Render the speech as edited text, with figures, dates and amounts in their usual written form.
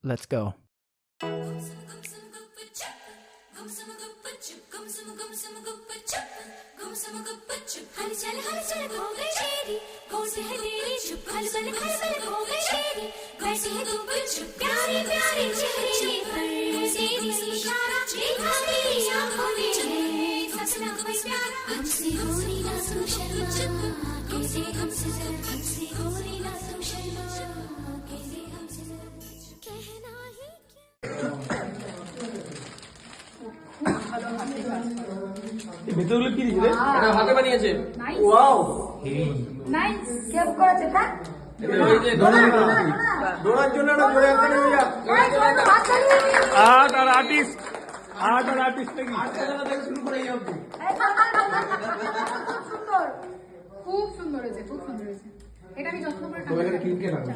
Let's go. ভেতরগুলো কি দিয়েছে রে? এটা হাতে বানিয়েছে। Wow, nice. কে করেছে তা? দৌড়ার জন্য না দৌড়ে এখানে হয়ে যা। আর আর্টিস্ট নাকি? শুরু করে এই অবধি। খুব সুন্দর হয়েছে, খুব সুন্দর হয়েছে। এটা আমি যত্ন করে তো এখানে কি লাগবে?